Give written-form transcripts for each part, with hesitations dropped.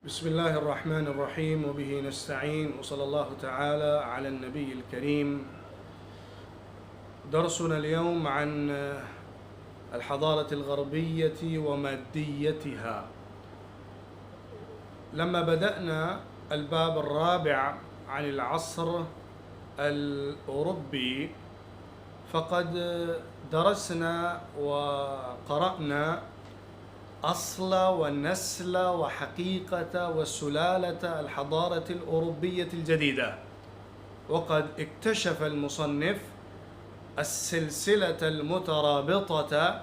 بسم الله الرحمن الرحيم وبه نستعين وصلى الله تعالى على النبي الكريم. درسنا اليوم عن الحضارة الغربية وماديتها. لما بدأنا الباب الرابع عن العصر الأوروبي فقد درسنا وقرأنا أصل ونسل وحقيقة وسلالة الحضارة الأوروبية الجديدة، وقد اكتشف المصنف السلسلة المترابطة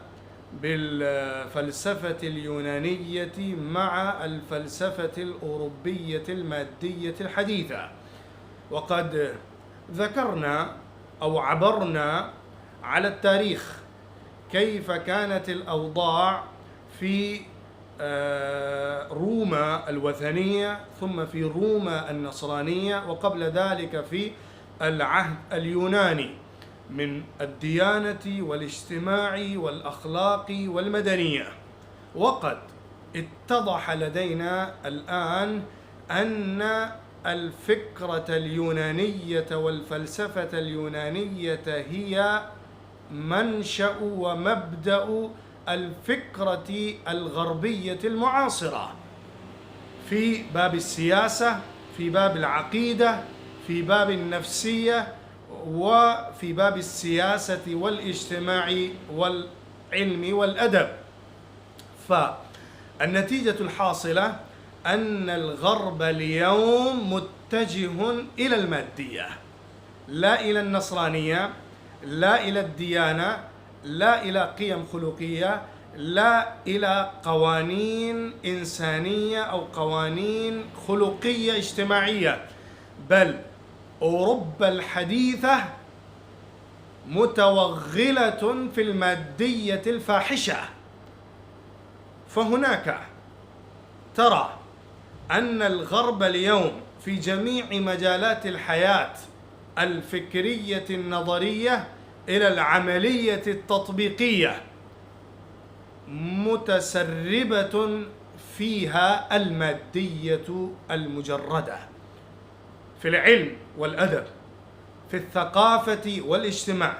بالفلسفة اليونانية مع الفلسفة الأوروبية المادية الحديثة، وقد ذكرنا أو عبرنا على التاريخ كيف كانت الأوضاع في روما الوثنية، ثم في روما النصرانية، وقبل ذلك في العهد اليوناني من الديانة والاجتماع والأخلاق والمدنية. وقد اتضح لدينا الآن أن الفكرة اليونانية والفلسفة اليونانية هي منشأ ومبدأ الفكرة الغربية المعاصرة في باب السياسة، في باب العقيدة، في باب النفسية، وفي باب السياسة والاجتماع والعلم والأدب. فالنتيجة الحاصلة أن الغرب اليوم متجه إلى المادية، لا إلى النصرانية، لا إلى الديانة، لا إلى قيم خلقية، لا إلى قوانين إنسانية أو قوانين خلقية اجتماعية، بل أوروبا الحديثة متوغلة في المادية الفاحشة. فهناك ترى أن الغرب اليوم في جميع مجالات الحياة الفكرية النظرية إلى العملية التطبيقية متسربة فيها المادية المجردة، في العلم والأدب، في الثقافة والاجتماع،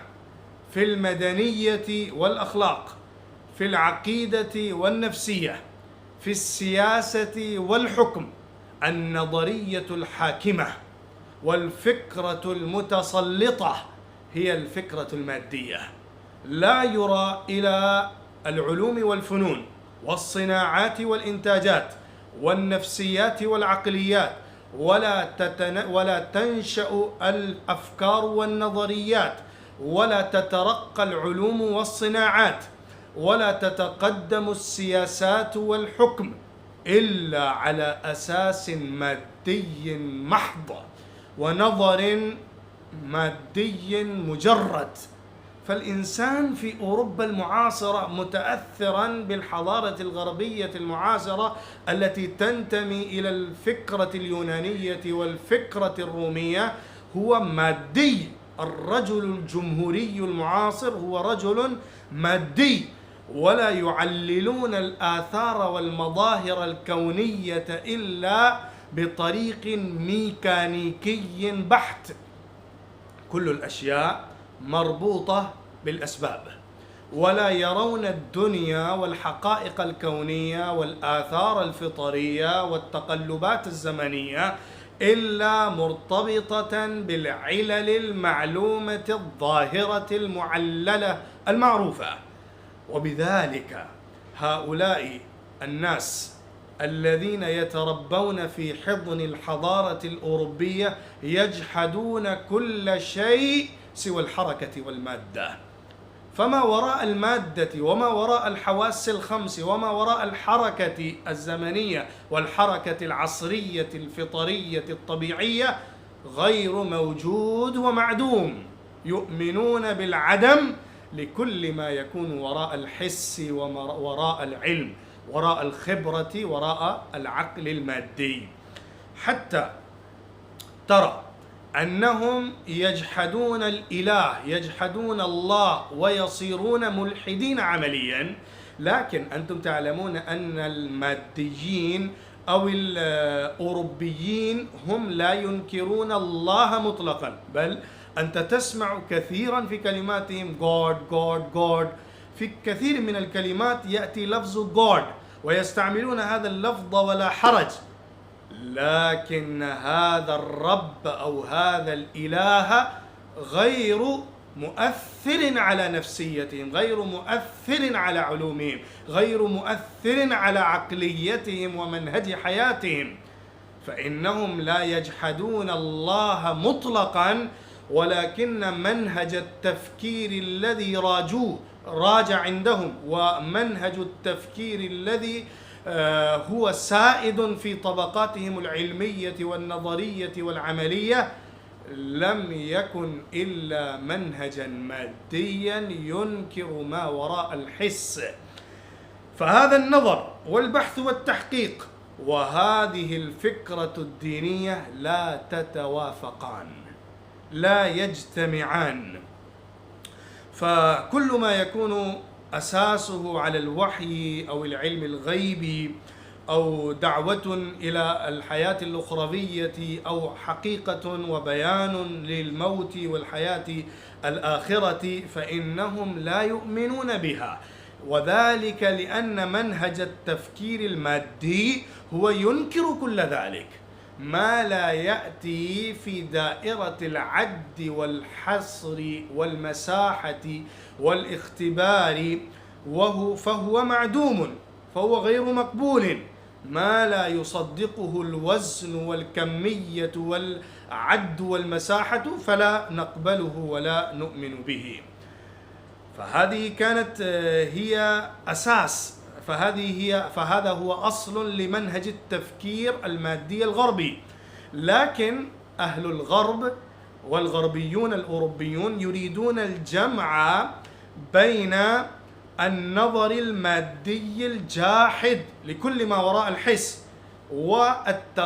في المدنية والأخلاق، في العقيدة والنفسية، في السياسة والحكم. النظرية الحاكمة والفكرة المتسلطة هي الفكرة المادية. لا يرى إلى العلوم والفنون والصناعات والإنتاجات والنفسيات والعقليات، ولا تنشأ الأفكار والنظريات، ولا تترقى العلوم والصناعات، ولا تتقدم السياسات والحكم إلا على أساس مادي محض ونظر مادي مجرد. فالإنسان في أوروبا المعاصرة متأثرا بالحضارة الغربية المعاصرة التي تنتمي إلى الفكرة اليونانية والفكرة الرومية هو مادي. الرجل الجمهوري المعاصر هو رجل مادي، ولا يعللون الآثار والمظاهر الكونية إلا بطريق ميكانيكي بحت. كل الأشياء مربوطة بالأسباب، ولا يرون الدنيا والحقائق الكونية والآثار الفطرية والتقلبات الزمنية إلا مرتبطة بالعلل المعلومة الظاهرة المعللة المعروفة. وبذلك هؤلاء الناس الذين يتربون في حضن الحضارة الأوروبية يجحدون كل شيء سوى الحركة والمادة. فما وراء المادة وما وراء الحواس الخمس وما وراء الحركة الزمنية والحركة العصرية الفطرية الطبيعية غير موجود ومعدوم. يؤمنون بالعدم لكل ما يكون وراء الحس ووراء العلم، وراء الخبرة، وراء العقل المادي، حتى ترى أنهم يجحدون الإله، يجحدون الله، ويصيرون ملحدين عمليا. لكن أنتم تعلمون أن الماديين أو الأوروبيين هم لا ينكرون الله مطلقا، بل أنت تسمع كثيرا في كلماتهم God God God. في كثير من الكلمات يأتي لفظ God ويستعملون هذا اللفظ ولا حرج، لكن هذا الرب أو هذا الإله غير مؤثر على نفسيتهم، غير مؤثر على علومهم، غير مؤثر على عقليتهم ومنهج حياتهم. فإنهم لا يجحدون الله مطلقا، ولكن منهج التفكير الذي راجع عندهم، ومنهج التفكير الذي هو سائد في طبقاتهم العلمية والنظرية والعملية لم يكن إلا منهجا ماديا ينكر ما وراء الحس. فهذا النظر والبحث والتحقيق وهذه الفكرة الدينية لا تتوافقان، لا يجتمعان. فكل ما يكون أساسه على الوحي أو العلم الغيبي أو دعوة إلى الحياة الأخروية أو حقيقة وبيان للموت والحياة الآخرة فإنهم لا يؤمنون بها، وذلك لأن منهج التفكير المادي هو ينكر كل ذلك، ما لا يأتي في دائرة العد والحصر والمساحة والاختبار فهو معدوم، فهو غير مقبول. ما لا يصدقه الوزن والكمية والعد والمساحة فلا نقبله ولا نؤمن به. فهذه كانت هي أساس، فهذا هو أصل لمنهج التفكير المادي الغربي. لكن أهل الغرب والغربيون الأوروبيون يريدون الجمع بين النظر المادي الجاحد لكل ما وراء الحس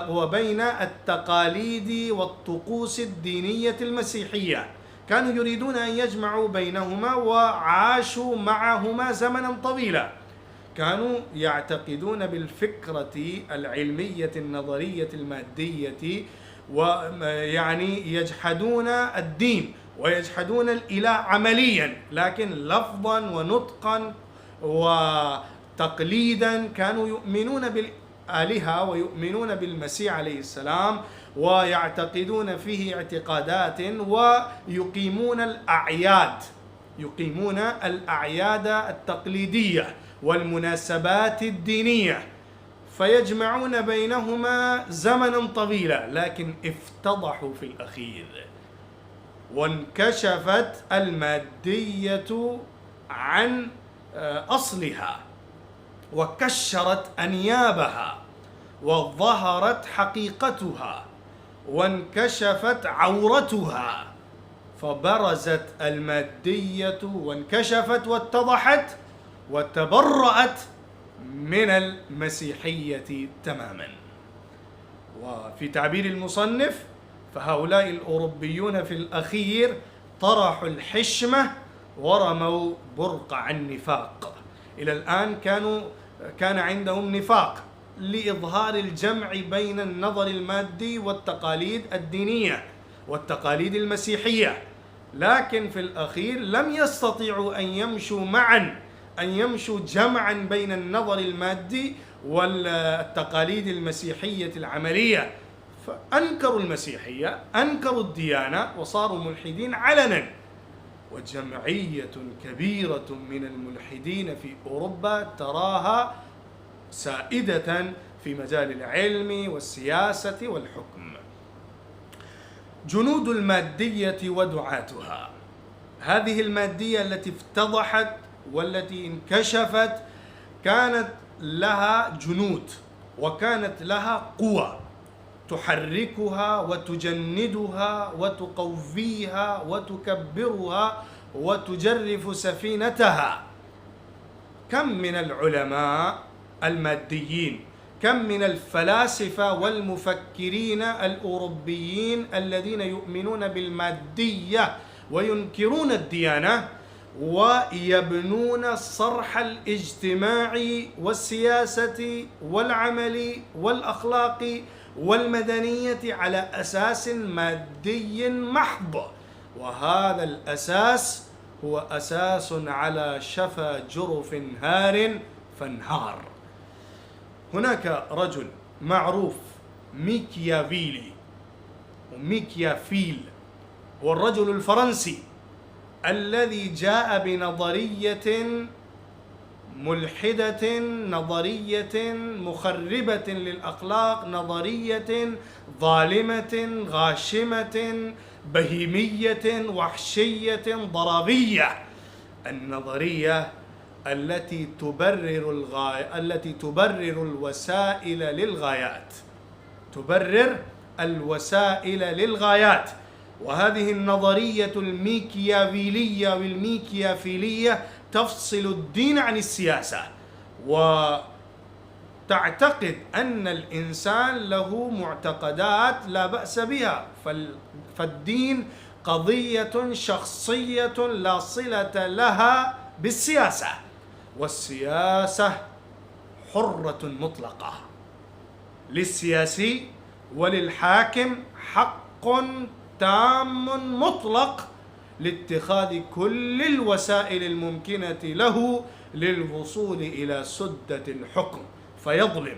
وبين التقاليد والطقوس الدينية المسيحية. كانوا يريدون أن يجمعوا بينهما وعاشوا معهما زمنا طويلا. كانوا يعتقدون بالفكرة العلمية النظرية المادية، ويعني يجحدون الدين ويجحدون الإله عمليا، لكن لفظا ونطقا وتقليدا كانوا يؤمنون بالآلهة ويؤمنون بالمسيح عليه السلام ويعتقدون فيه اعتقادات، ويقيمون الأعياد التقليدية والمناسبات الدينية، فيجمعون بينهما زمنا طويلا. لكن افتضحوا في الأخير وانكشفت المادية عن أصلها وكشرت أنيابها وظهرت حقيقتها وانكشفت عورتها، فبرزت المادية وانكشفت واتضحت وتبرأت من المسيحية تماما. وفي تعبير المصنف فهؤلاء الأوروبيون في الأخير طرحوا الحشمة ورموا برقع النفاق. إلى الآن كان عندهم نفاق لإظهار الجمع بين النظر المادي والتقاليد الدينية والتقاليد المسيحية، لكن في الأخير لم يستطيعوا أن يمشوا معا، أن يمشوا جمعا بين النظر المادي والتقاليد المسيحية العملية، فأنكروا المسيحية، أنكروا الديانة وصاروا ملحدين علنا. وجمعية كبيرة من الملحدين في أوروبا تراها سائدة في مجال العلم والسياسة والحكم. جنود المادية ودعاتها، هذه المادية التي افتضحت والتي انكشفت كانت لها جنود وكانت لها قوى تحركها وتجندها وتقويها وتكبرها وتجرف سفينتها. كم من العلماء الماديين، كم من الفلاسفة والمفكرين الأوروبيين الذين يؤمنون بالمادية وينكرون الديانة، ويبنون الصرح الاجتماعي والسياسي والعملي والأخلاقي والمدنية على أساس مادي محض، وهذا الأساس هو أساس على شفا جرف هار فانهار. هناك رجل معروف ميكيافيلي وميكيافيل، والرجل الفرنسي الذي جاء بنظرية ملحدة، نظرية مخربة للأخلاق، نظرية ظالمة غاشمة بهيمية وحشية ضرابية، النظرية التي تبرر الوسائل للغايات، تبرر الوسائل للغايات. وهذه النظرية الميكيافيلية والميكيافيلية تفصل الدين عن السياسة، وتعتقد أن الإنسان له معتقدات لا بأس بها، فالدين قضية شخصية لا صلة لها بالسياسة، والسياسة حرة مطلقة، للسياسي وللحاكم حق تام مطلق لاتخاذ كل الوسائل الممكنة له للوصول إلى سدة الحكم، فيظلم،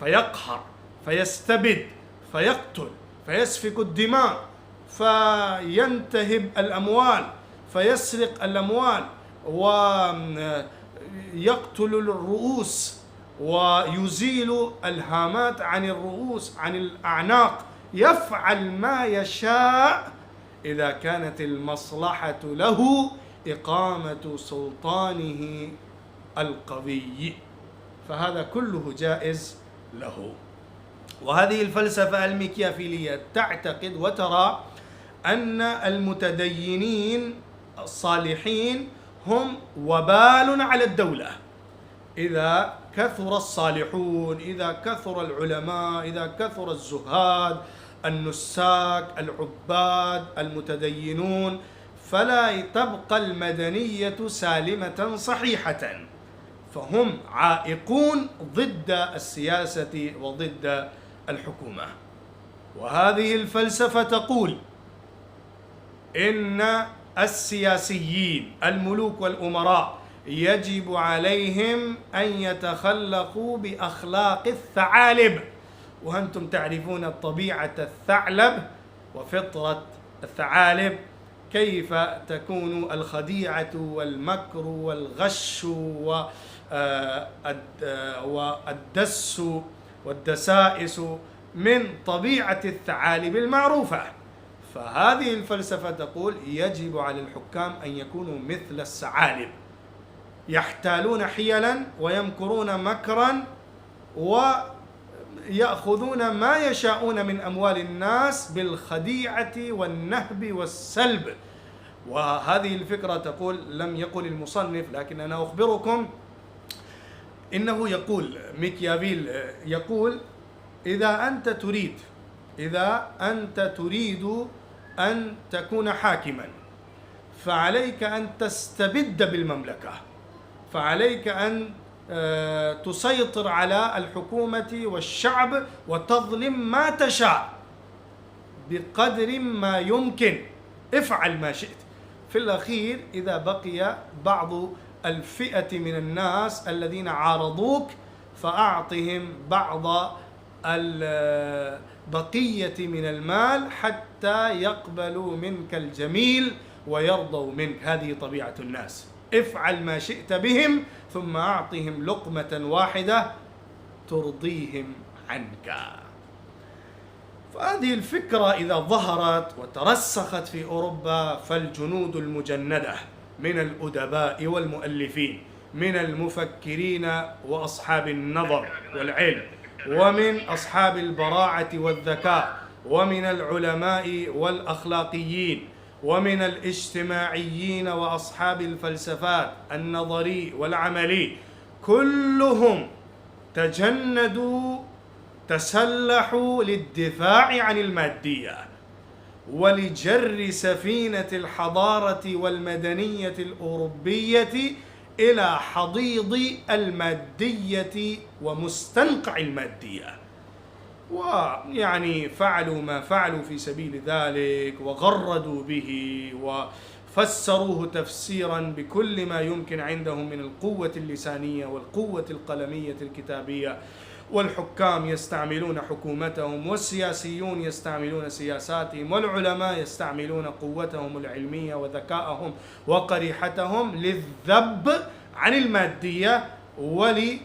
فيقهر، فيستبد، فيقتل، فيسفك الدماء، فينتهب الأموال، فيسرق الأموال، ويقتل الرؤوس، ويزيل الهامات عن الرؤوس، عن الأعناق، يفعل ما يشاء إذا كانت المصلحة له إقامة سلطانه القوي، فهذا كله جائز له. وهذه الفلسفة الميكيافيلية تعتقد وترى أن المتدينين الصالحين هم وبال على الدولة، إذا كثر الصالحون، إذا كثر العلماء، إذا كثر الزهاد، النساك، العباد، المتدينون، فلا تبقى المدنية سالمة صحيحة، فهم عائقون ضد السياسة وضد الحكومة. وهذه الفلسفة تقول إن السياسيين الملوك والأمراء يجب عليهم أن يتخلقوا بأخلاق الثعالب، وأنتم تعرفون طبيعة الثعلب وفطرة الثعالب، كيف تكون الخديعة والمكر والغش والدس والدسائس من طبيعة الثعالب المعروفة. فهذه الفلسفة تقول يجب على الحكام أن يكونوا مثل الثعالب، يحتالون حيلا ويمكرون مكرا ويأخذون ما يشاءون من أموال الناس بالخديعة والنهب والسلب. وهذه الفكرة تقول، لم يقل المصنف لكن أنا أخبركم إنه يقول ميكيافيل يقول إذا أنت تريد أن تكون حاكما فعليك أن تستبد بالمملكة، فعليك أن تسيطر على الحكومة والشعب وتظلم ما تشاء بقدر ما يمكن، افعل ما شئت. في الأخير إذا بقي بعض الفئة من الناس الذين عارضوك فأعطهم بعض البقية من المال حتى يقبلوا منك الجميل ويرضوا منك. هذه طبيعة الناس، افعل ما شئت بهم ثم أعطهم لقمة واحدة ترضيهم عنك. فهذه الفكرة إذا ظهرت وترسخت في أوروبا فالجنود المجندة من الأدباء والمؤلفين، من المفكرين وأصحاب النظر والعلم، ومن أصحاب البراعة والذكاء، ومن العلماء والأخلاقيين، ومن الاجتماعيين وأصحاب الفلسفات النظري والعملي، كلهم تجندوا، تسلحوا للدفاع عن المادية، ولجر سفينة الحضارة والمدنية الأوروبية إلى حضيض المادية ومستنقع المادية. ويعني فعلوا ما فعلوا في سبيل ذلك، وغردوا به وفسروه تفسيرا بكل ما يمكن عندهم من القوة اللسانية والقوة القلمية الكتابية، والحكام يستعملون حكومتهم، والسياسيون يستعملون سياساتهم، والعلماء يستعملون قوتهم العلمية وذكائهم وقريحتهم للذب عن المادية ولتقوية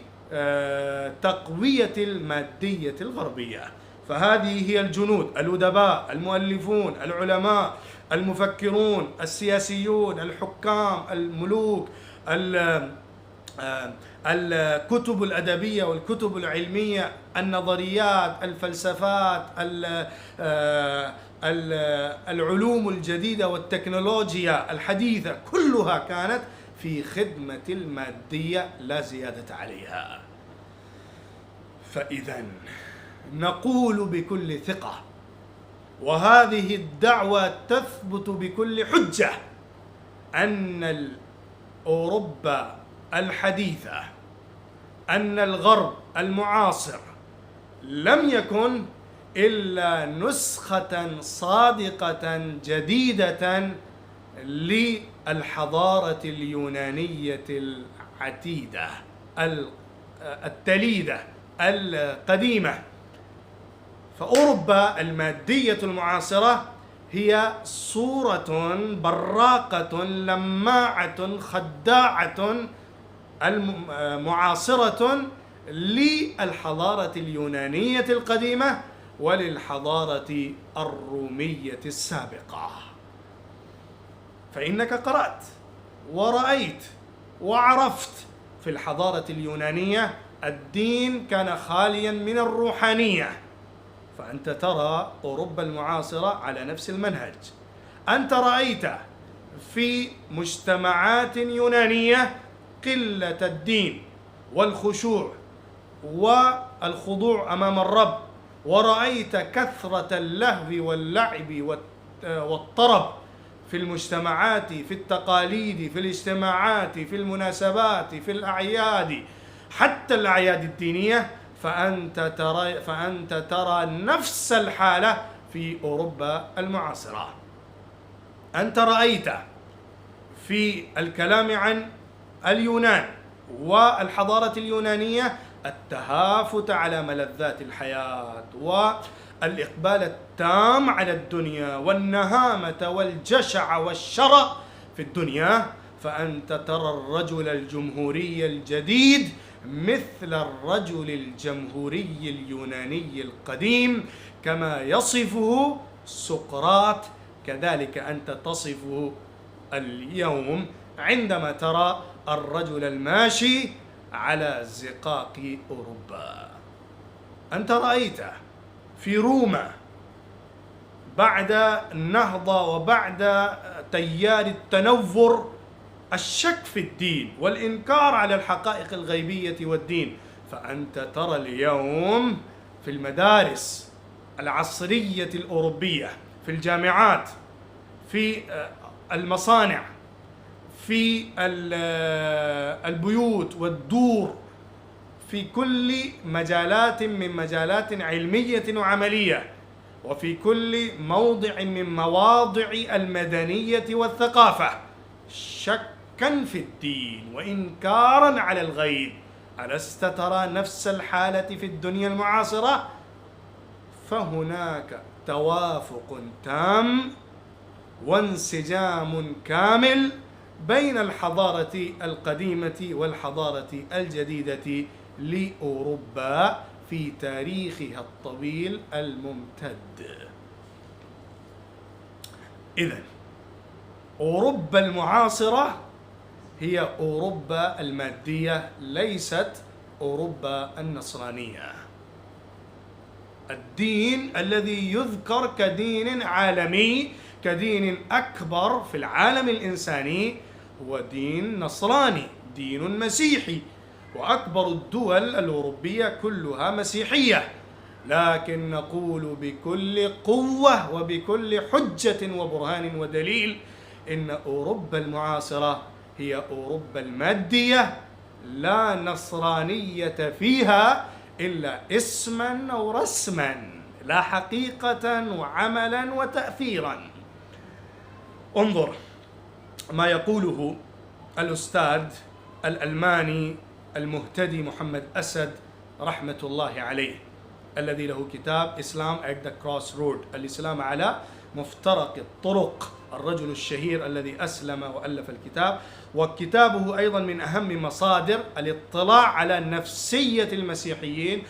المادية الغربية. فهذه هي الجنود: الأدباء، المؤلفون، العلماء، المفكرون، السياسيون، الحكام، الملوك، الكتب الأدبية والكتب العلمية، النظريات، الفلسفات، العلوم الجديدة والتكنولوجيا الحديثة، كلها كانت في خدمة المادية لا زيادة عليها. فإذا نقول بكل ثقة، وهذه الدعوة تثبت بكل حجة، أن أوروبا الحديثة، أن الغرب المعاصر لم يكن إلا نسخة صادقة جديدة للحضارة اليونانية العتيدة التليدة القديمة. فأوروبا المادية المعاصرة هي صورة براقة لماعة خداعة معاصرة للحضارة اليونانية القديمة وللحضارة الرومية السابقة. فإنك قرأت ورأيت وعرفت في الحضارة اليونانية الدين كان خاليا من الروحانية، فأنت ترى أوروبا المعاصرة على نفس المنهج. أنت رأيت في مجتمعات يونانية قلة الدين والخشوع والخضوع أمام الرب، ورأيت كثرة اللهو واللعب والطرب في المجتمعات، في التقاليد، في الاجتماعات، في المناسبات، في الأعياد، حتى الأعياد الدينية. فأنت ترى نفس الحالة في أوروبا المعاصرة. أنت رأيت في الكلام عن اليونان والحضارة اليونانية التهافت على ملذات الحياة والإقبال التام على الدنيا والنهامة والجشع والشرع في الدنيا. فأنت ترى الرجل الجمهوري الجديد مثل الرجل الجمهوري اليوناني القديم كما يصفه سقراط، كذلك أنت تصفه اليوم عندما ترى الرجل الماشي على زقاق أوروبا. أنت رأيت في روما بعد النهضة وبعد تيار التنور الشك في الدين والإنكار على الحقائق الغيبية والدين. فأنت ترى اليوم في المدارس العصرية الأوروبية، في الجامعات، في المصانع، في البيوت والدور، في كل مجالات من مجالات علمية وعملية، وفي كل موضع من مواضع المدنية والثقافة شكا في الدين وإنكارا على الغيب. ألست ترى نفس الحالة في الدنيا المعاصرة؟ فهناك توافق تام وانسجام كامل بين الحضارة القديمة والحضارة الجديدة لأوروبا في تاريخها الطويل الممتد. إذن أوروبا المعاصرة هي أوروبا المادية، ليست أوروبا النصرانية. الدين الذي يذكر كدين عالمي، كدين أكبر في العالم الإنساني، هو دين نصراني، دين مسيحي، وأكبر الدول الأوروبية كلها مسيحية. لكن نقول بكل قوة وبكل حجة وبرهان ودليل إن أوروبا المعاصرة هي أوروبا المادية، لا نصرانية فيها إلا اسما أو رسما، لا حقيقة وعملا وتأثيرا. انظر ما يقوله الأستاذ الألماني المهتدي محمد أسد رحمة الله عليه، الذي له كتاب إسلام at the Crossroad، الإسلام على مفترق الطرق، الرجل الشهير الذي أسلم وألف الكتاب. وكتابه أيضا من أهم مصادر الاطلاع على نفسية المسيحيين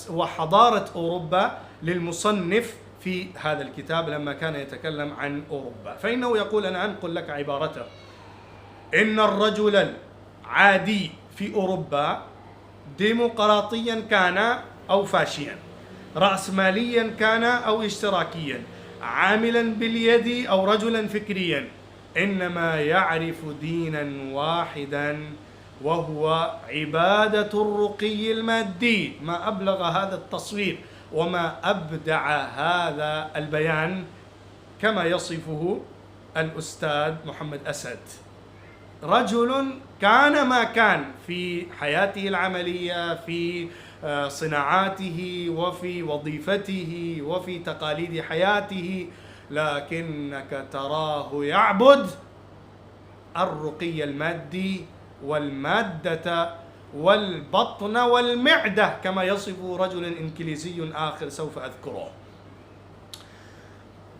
وحضارة أوروبا للمصنف في هذا الكتاب لما كان يتكلم عن أوروبا. فإنه يقول، أنا أنقل لك عبارته: إن الرجل العادي في أوروبا ديمقراطيا كان أو فاشيا، رأسماليا كان أو اشتراكيا، عاملا باليد أو رجلا فكريا، إنما يعرف دينا واحدا وهو عبادة الرقي المادي. ما أبلغ هذا التصوير وما أبدع هذا البيان كما يصفه الأستاذ محمد أسد. رجل كان ما كان في حياته العملية، في صناعاته وفي وظيفته وفي تقاليد حياته، لكنك تراه يعبد الرقي المادي والمادة والبطن والمعدة كما يصف رجل إنجليزي آخر سوف أذكره.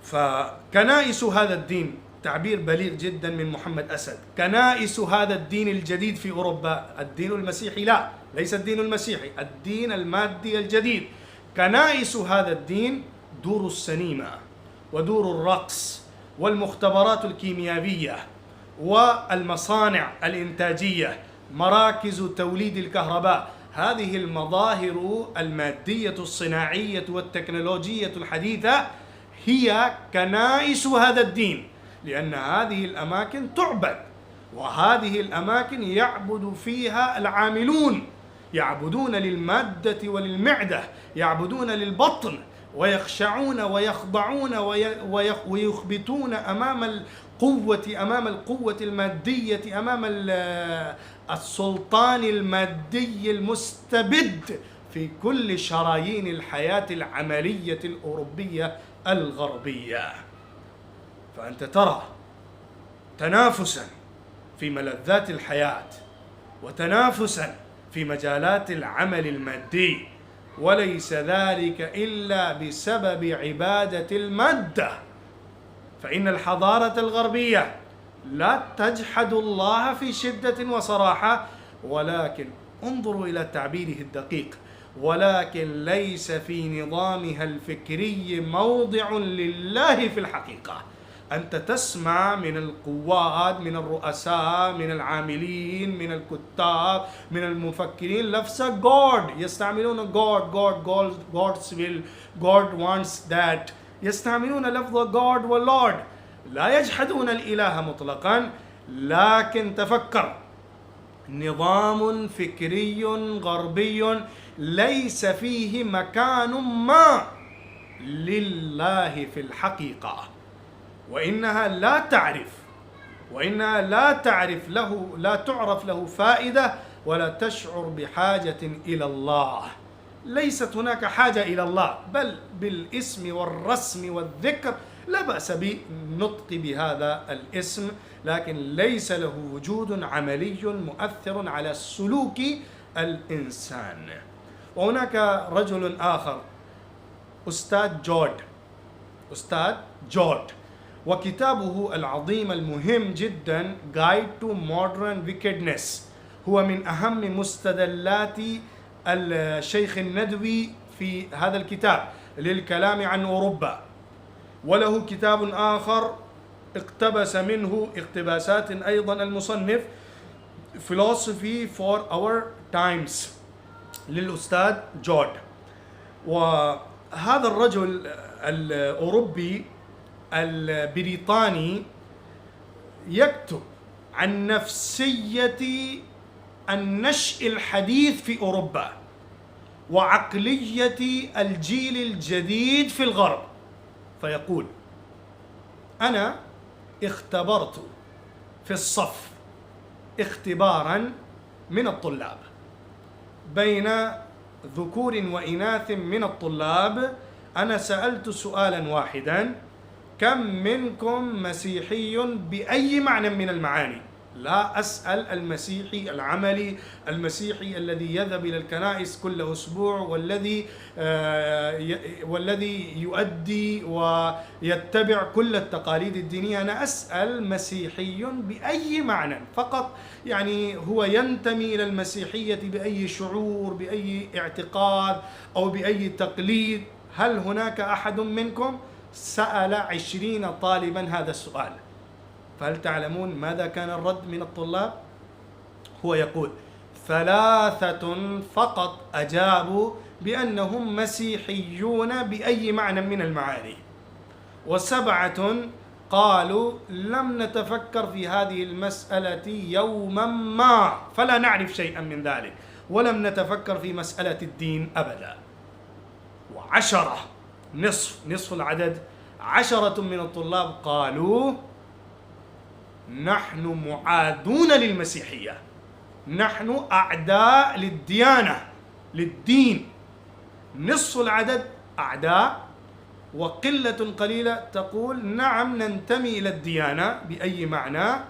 فكنائس هذا الدين، تعبير بليغ جدا من محمد أسد، كنائس هذا الدين الجديد في أوروبا، الدين المسيحي لا، ليس الدين المسيحي، الدين المادي الجديد، كنائس هذا الدين دور السينما ودور الرقص والمختبرات الكيميائية والمصانع الإنتاجية، مراكز توليد الكهرباء، هذه المظاهر المادية الصناعية والتكنولوجية الحديثة هي كنائس هذا الدين، لأن هذه الأماكن تعبد، وهذه الأماكن يعبد فيها العاملون، يعبدون للمادة وللمعدة، يعبدون للبطن، ويخشعون ويخضعون ويخبتون أمام القوة المادية، أمام السلطان المادي المستبد في كل شرايين الحياة العملية الأوروبية الغربية. فأنت ترى تنافسا في ملذات الحياة وتنافسا في مجالات العمل المادي، وليس ذلك إلا بسبب عبادة المادة. فإن الحضارة الغربية لا تجحد الله في شدة وصراحة، ولكن انظروا إلى تعبيره الدقيق، ولكن ليس في نظامها الفكري موضع لله في الحقيقة. أنت تسمع من القوات، من الرؤساء، من العاملين، من الكتاب، من المفكرين لفظ God، يستعملون God's will، God wants that، يستعملون لفظ God واللورد، لا يجحدون الإله مطلقا. لكن تفكر، نظام فكري غربي ليس فيه مكان ما لله في الحقيقة، وإنها لا تعرف له فائدة ولا تشعر بحاجة إلى الله. ليست هناك حاجة إلى الله، بل بالاسم والرسم والذكر لا بأس بالنطق بهذا الاسم، لكن ليس له وجود عملي مؤثر على سلوك الإنسان. وهناك رجل آخر، أستاذ جورد، وكتابه العظيم المهم جدا Guide to Modern Wickedness هو من أهم مستدلات الشيخ الندوي في هذا الكتاب للكلام عن أوروبا. وله كتاب آخر اقتبس منه اقتباسات أيضا المصنف Philosophy for Our Times للأستاذ جورد. وهذا الرجل الأوروبي البريطاني يكتب عن نفسية النشء الحديث في أوروبا، وعقلية الجيل الجديد في الغرب، فيقول: أنا اختبرت في الصف اختبارا من الطلاب بين ذكور وإناث من الطلاب. أنا سألت سؤالا واحدا: كم منكم مسيحي بأي معنى من المعاني؟ لا أسأل المسيحي العملي، المسيحي الذي يذهب إلى الكنائس كل أسبوع، والذي يؤدي ويتبع كل التقاليد الدينية. أنا أسأل مسيحي بأي معنى فقط، يعني هو ينتمي إلى المسيحية بأي شعور، بأي اعتقاد أو بأي تقليد. هل هناك أحد منكم؟ سأل 20 طالبا هذا السؤال. فهل تعلمون ماذا كان الرد من الطلاب؟ هو يقول: 3 فقط أجابوا بأنهم مسيحيون بأي معنى من المعاني، و7 قالوا لم نتفكر في هذه المسألة يوما ما، فلا نعرف شيئا من ذلك، ولم نتفكر في مسألة الدين أبدا. و10 نصف العدد، 10 من الطلاب قالوا: نحن معادون للمسيحية، نحن أعداء للديانة، للدين. نصف العدد أعداء، وقلة قليلة تقول: نعم ننتمي إلى الديانة بأي معنى.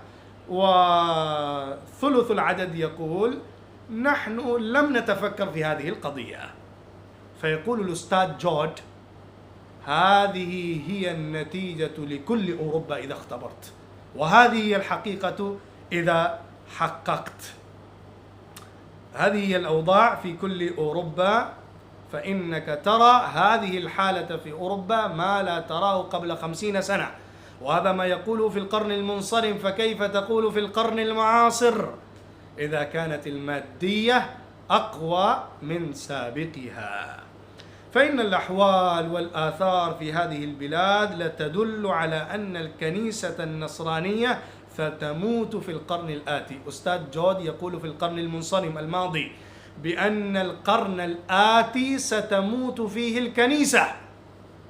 وثلث العدد يقول: نحن لم نتفكر في هذه القضية. فيقول الأستاذ جورج: هذه هي النتيجة لكل أوروبا إذا اختبرت، وهذه هي الحقيقة إذا حققت. هذه هي الأوضاع في كل أوروبا، فإنك ترى هذه الحالة في أوروبا ما لا تراه قبل 50 سنة، وهذا ما يقوله في القرن المنصرم، فكيف تقول في القرن المعاصر إذا كانت المادية أقوى من سابقها؟ فإن الأحوال والآثار في هذه البلاد لتدل على أن الكنيسة النصرانية ستموت في القرن الآتي. أستاذ جود يقول في القرن المنصرم الماضي بأن القرن الآتي ستموت فيه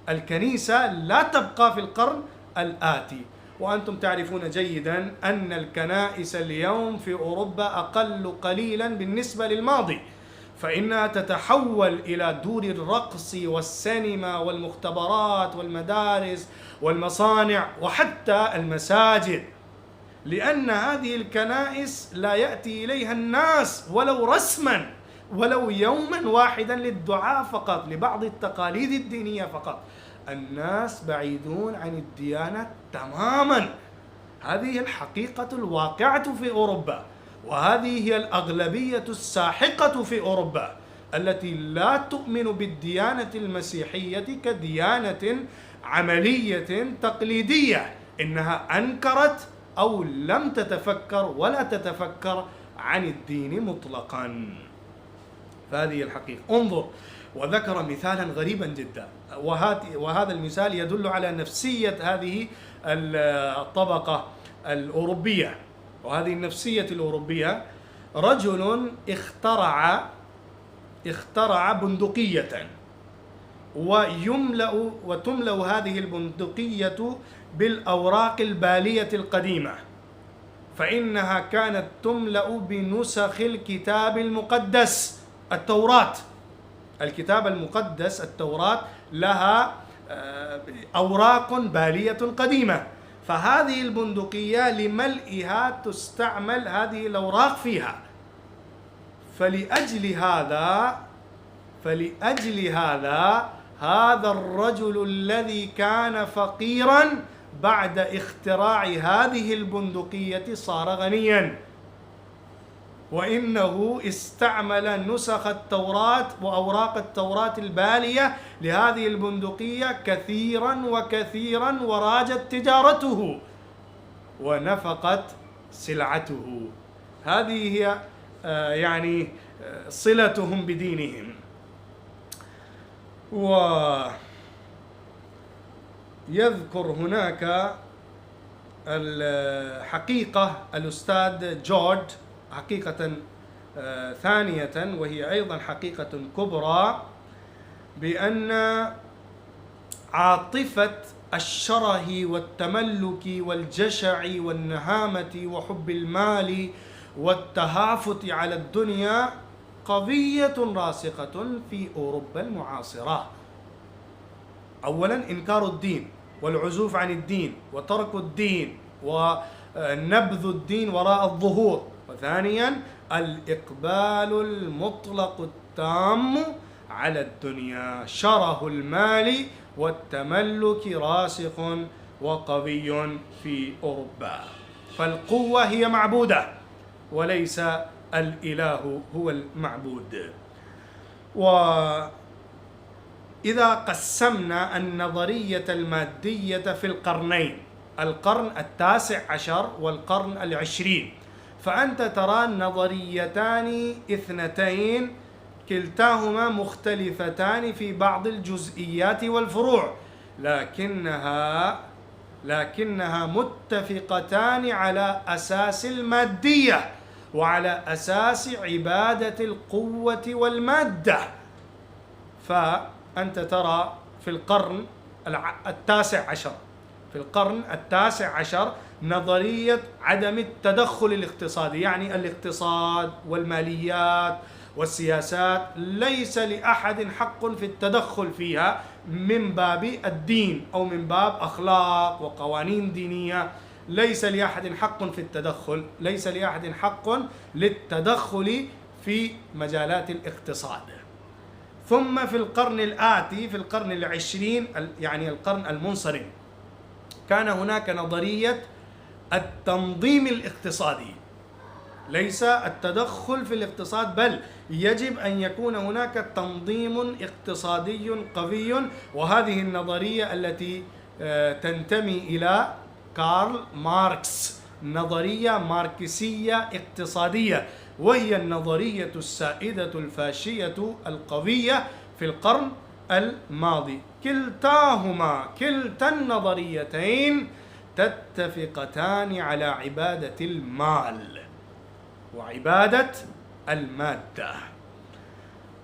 الكنيسة لا تبقى في القرن الآتي. وأنتم تعرفون جيدا أن الكنائس اليوم في أوروبا أقل قليلا بالنسبة للماضي، فإنها تتحول إلى دور الرقص والسينما والمختبرات والمدارس والمصانع وحتى المساجد، لأن هذه الكنائس لا يأتي إليها الناس ولو رسما، ولو يوما واحدا للدعاء فقط، لبعض التقاليد الدينية فقط. الناس بعيدون عن الديانة تماما. هذه الحقيقة الواقعة في أوروبا، وهذه هي الأغلبية الساحقة في أوروبا التي لا تؤمن بالديانة المسيحية كديانة عملية تقليدية، إنها أنكرت أو لم تتفكر ولا تتفكر عن الدين مطلقا. فهذه الحقيقة. انظر، وذكر مثالا غريبا جدا، وهذا المثال يدل على نفسية هذه الطبقة الأوروبية وهذه النفسية الأوروبية. رجل اخترع بندقية، وتملأ هذه البندقية بالأوراق البالية القديمة، فإنها كانت تملأ بنسخ الكتاب المقدس التوراة. الكتاب المقدس التوراة لها أوراق بالية قديمة، فهذه البندقية لملئها تستعمل هذه الأوراق فيها. فلأجل هذا هذا الرجل الذي كان فقيرا بعد اختراع هذه البندقية صار غنيا، وإنه استعمل نسخ التوراة وأوراق التوراة البالية لهذه البندقية كثيرا وكثيرا، وراجت تجارته ونفقت سلعته. هذه هي يعني صلتهم بدينهم. ويذكر هناك الحقيقة الأستاذ جورج، حقيقة ثانية، وهي أيضا حقيقة كبرى، بأن عاطفة الشره والتملك والجشع والنهامة وحب المال والتهافت على الدنيا قضية راسخة في أوروبا المعاصرة. أولا إنكار الدين والعزوف عن الدين وترك الدين ونبذ الدين وراء الظهور، وثانيا الإقبال المطلق التام على الدنيا، شره المال والتملك راسخ وقوي في أوروبا. فالقوة هي معبودة وليس الإله هو المعبود. وإذا قسمنا النظرية المادية في القرنين، القرن 19 والقرن 20، فأنت ترى نظريتان اثنتين كلتاهما مختلفتان في بعض الجزئيات والفروع، لكنها متفقتان على أساس المادية وعلى أساس عبادة القوة والمادة. فأنت ترى في القرن 19 نظرية عدم التدخل الاقتصادي، يعني الاقتصاد والماليات والسياسات ليس لأحد حق في التدخل فيها من باب الدين أو من باب أخلاق وقوانين دينية. ليس لأحد حق في التدخل، ليس لأحد حق للتدخل في مجالات الاقتصاد. ثم في القرن الآتي، في القرن 20، يعني القرن المنصرم، كان هناك نظرية التنظيم الاقتصادي، ليس التدخل في الاقتصاد، بل يجب أن يكون هناك تنظيم اقتصادي قوي. وهذه النظرية التي تنتمي إلى كارل ماركس، نظرية ماركسية اقتصادية، وهي النظرية السائدة الفاشية القوية في القرن الماضي. كلتا النظريتين تتفقتان على عبادة المال وعبادة المادة.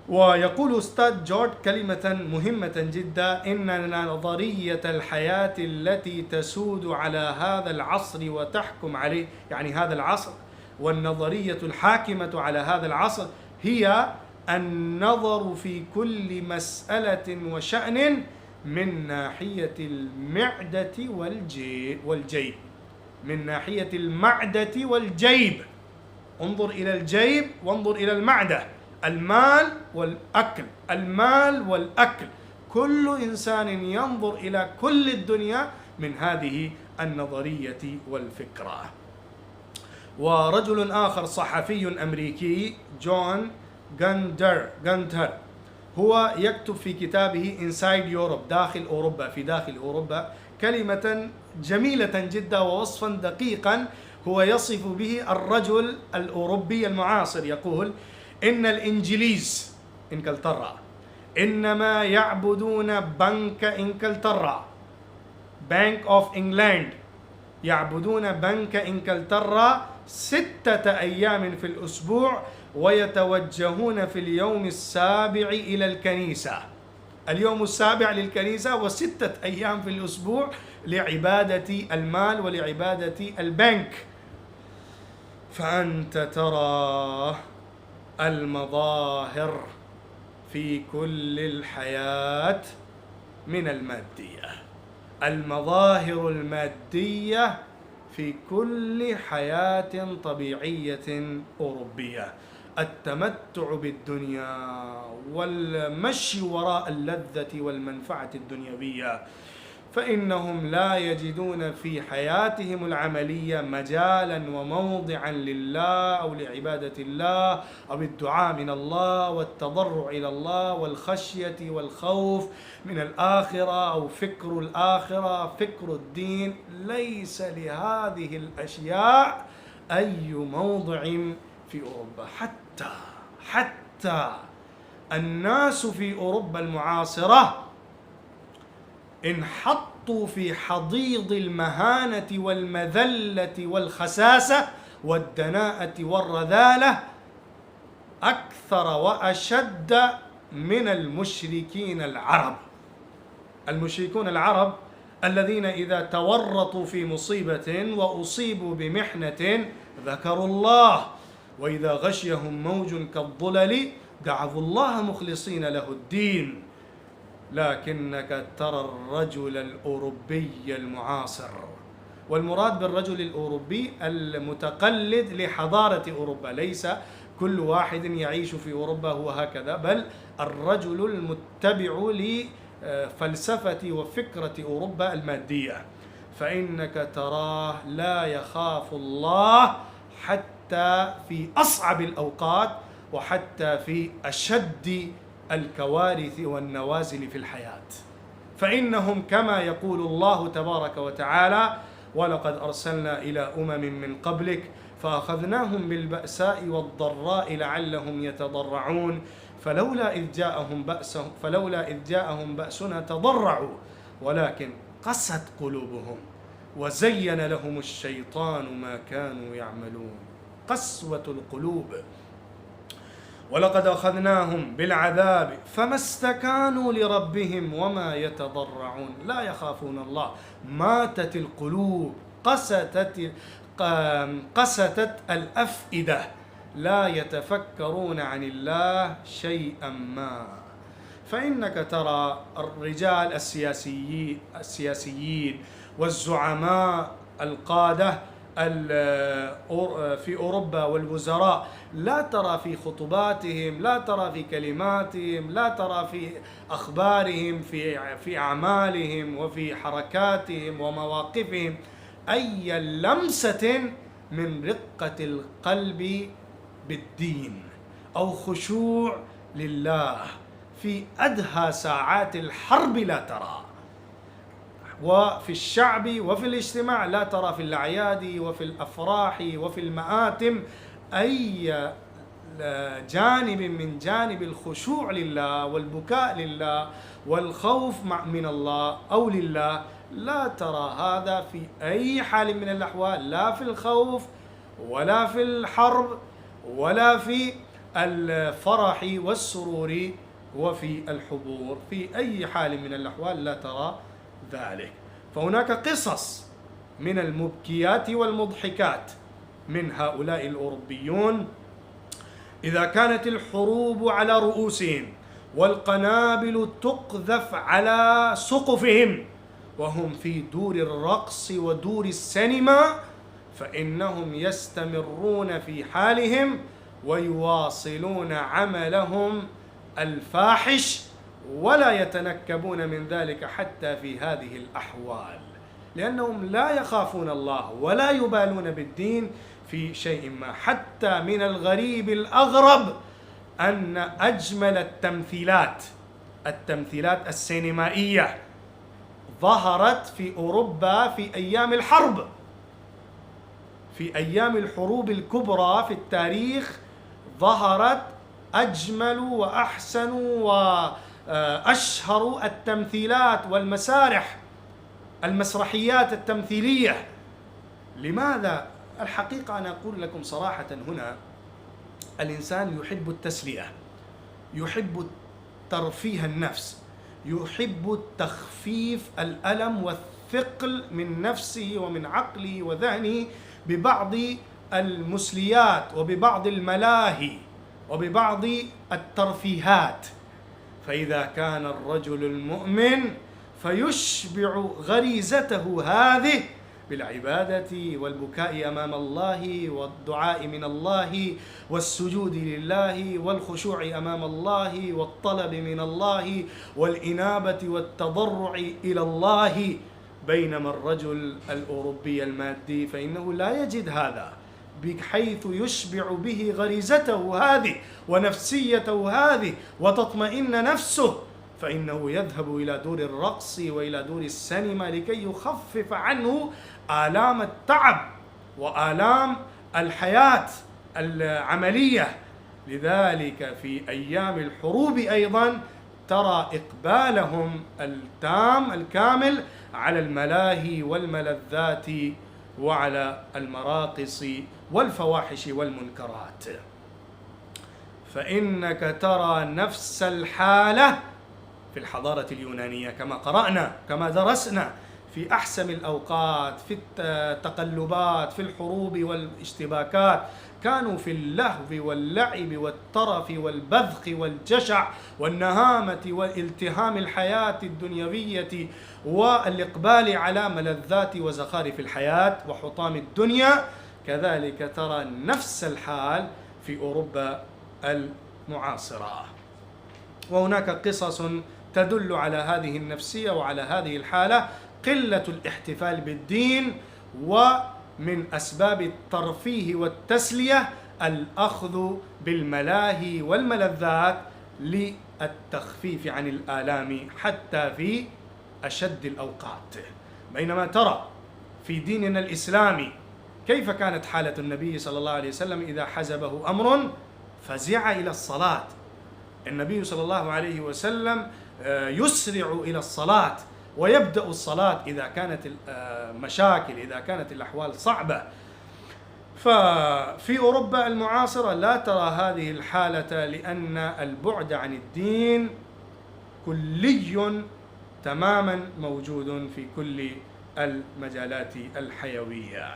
ويقول أستاذ جورج كلمة مهمة جدا: إن نظرية الحياة التي تسود على هذا العصر وتحكم عليه، يعني هذا العصر، والنظرية الحاكمة على هذا العصر هي النظر في كل مسألة وشأن من ناحية المعدة والجيب، من ناحية المعدة والجيب. انظر إلى الجيب وانظر إلى المعدة، المال والأكل. كل إنسان ينظر إلى كل الدنيا من هذه النظرية والفكرة. ورجل آخر صحفي أمريكي، جون غانتر، هو يكتب في كتابه Inside Europe، في داخل أوروبا، كلمة جميلة جدا ووصفا دقيقا هو يصف به الرجل الأوروبي المعاصر. يقول: إن الإنجليز إنجلترا إنما يعبدون بنك إنجلترا، Bank of England، يعبدون بنك إنجلترا 6 أيام في الأسبوع، ويتوجهون في اليوم السابع إلى الكنيسة. اليوم السابع للكنيسة و6 أيام في الأسبوع لعبادة المال ولعبادة البنك. فأنت ترى المظاهر في كل الحياة من المادية، المظاهر المادية في كل حياة طبيعية أوروبية، التمتع بالدنيا والمشي وراء اللذة والمنفعة الدنيوية. فإنهم لا يجدون في حياتهم العملية مجالا وموضعا لله أو لعبادة الله أو الدعاء من الله والتضرع إلى الله والخشية والخوف من الآخرة أو فكر الآخرة، فكر الدين. ليس لهذه الأشياء أي موضع في أوروبا. حتى الناس في أوروبا المعاصرة انحطوا في حضيض المهانة والمذلة والخساسة والدناءة والرذالة أكثر وأشد من المشركين العرب. المشركون العرب الذين إذا تورطوا في مصيبة وأصيبوا بمحنة ذكروا الله، وإذا غشيهم موج كالظلل دعوا الله مخلصين له الدين. لكنك ترى الرجل الأوروبي المعاصر، والمراد بالرجل الأوروبي المتقلد لحضارة أوروبا، ليس كل واحد يعيش في أوروبا هو هكذا، بل الرجل المتبع لفلسفة وفكرة أوروبا المادية، فإنك تراه لا يخاف الله حتى في أصعب الأوقات وحتى في أشد الكوارث والنوازل في الحياة. فإنهم كما يقول الله تبارك وتعالى: ولقد أرسلنا إلى من قبلك فأخذناهم بالبأساء والضراء لعلهم يتضرعون فلولا إذ جاءهم بأسنا تضرعوا ولكن قست قلوبهم وزين لهم الشيطان ما كانوا يعملون. قسوة القلوب. ولقد أخذناهم بالعذاب فما استكانوا لربهم وما يتضرعون. لا يخافون الله، ماتت القلوب، قستت الأفئدة، لا يتفكرون عن الله شيئا ما. فإنك ترى الرجال السياسيين والزعماء القادة في أوروبا والوزراء، لا ترى في خطباتهم، لا ترى في كلماتهم، لا ترى في أخبارهم، في أعمالهم وفي حركاتهم ومواقفهم أي لمسة من رقة القلب بالدين أو خشوع لله. في أدهى ساعات الحرب لا ترى، وفي الشعب وفي الاجتماع لا ترى، في الأعياد وفي الأفراح وفي المآتم أي جانب من جانب الخشوع لله والبكاء لله والخوف من الله أو لله. لا ترى هذا في أي حال من الأحوال، لا في الخوف ولا في الحرب ولا في الفرح والسرور وفي الحضور، في أي حال من الأحوال لا ترى ذلك. فهناك قصص من المبكيات والمضحكات من هؤلاء الأوروبيون إذا كانت الحروب على رؤوسهم والقنابل تقذف على سقفهم وهم في دور الرقص ودور السينما، فإنهم يستمرون في حالهم ويواصلون عملهم الفاحش ولا يتنكبون من ذلك حتى في هذه الأحوال، لأنهم لا يخافون الله ولا يبالون بالدين في شيء ما. حتى من الغريب الأغرب أن أجمل التمثيلات السينمائية ظهرت في أوروبا في أيام الحرب، في أيام الحروب الكبرى في التاريخ. ظهرت أجمل وأحسن وأشهر التمثيلات والمسارح، المسرحيات التمثيلية. لماذا؟ الحقيقة أنا أقول لكم صراحة هنا، الإنسان يحب التسلية، يحب ترفيه النفس، يحب تخفيف الألم والثقل من نفسه ومن عقله وذهنه ببعض المسليات وببعض الملاهي وببعض الترفيهات. فإذا كان الرجل المؤمن فيشبع غريزته هذه بالعبادة والبكاء أمام الله والدعاء من الله والسجود لله والخشوع أمام الله والطلب من الله والإنابة والتضرع إلى الله، بينما الرجل الأوروبي المادي فإنه لا يجد هذا، بحيث يشبع به غريزته هذه ونفسيته هذه وتطمئن نفسه، فإنه يذهب إلى دور الرقص وإلى دور السينما لكي يخفف عنه آلام التعب وآلام الحياة العملية. لذلك في أيام الحروب أيضا ترى إقبالهم التام الكامل على الملاهي والملذات وعلى المراقص والفواحش والمنكرات. فإنك ترى نفس الحالة في الحضارة اليونانية كما قرأنا كما درسنا في أحسن الأوقات، في التقلبات، في الحروب والاشتباكات، كانوا في اللهو واللعب والترف والبذخ والجشع والنهامة والالتهام الحياة الدنيوية والإقبال على ملذات وزخارف الحياة وحطام الدنيا. كذلك ترى نفس الحال في أوروبا المعاصرة. وهناك قصص تدل على هذه النفسية وعلى هذه الحالة. قلة الاحتفال بالدين، ومن أسباب الترفيه والتسلية الأخذ بالملاهي والملذات للتخفيف عن الآلام حتى في أشد الأوقات. بينما ترى في ديننا الإسلامي كيف كانت حالة النبي صلى الله عليه وسلم إذا حزبه أمر فزع إلى الصلاة. النبي صلى الله عليه وسلم يسرع إلى الصلاة ويبدأ الصلاة إذا كانت مشاكل، إذا كانت الأحوال صعبة. ففي أوروبا المعاصرة لا ترى هذه الحالة، لأن البعد عن الدين كلي تماما موجود في كل المجالات الحيوية.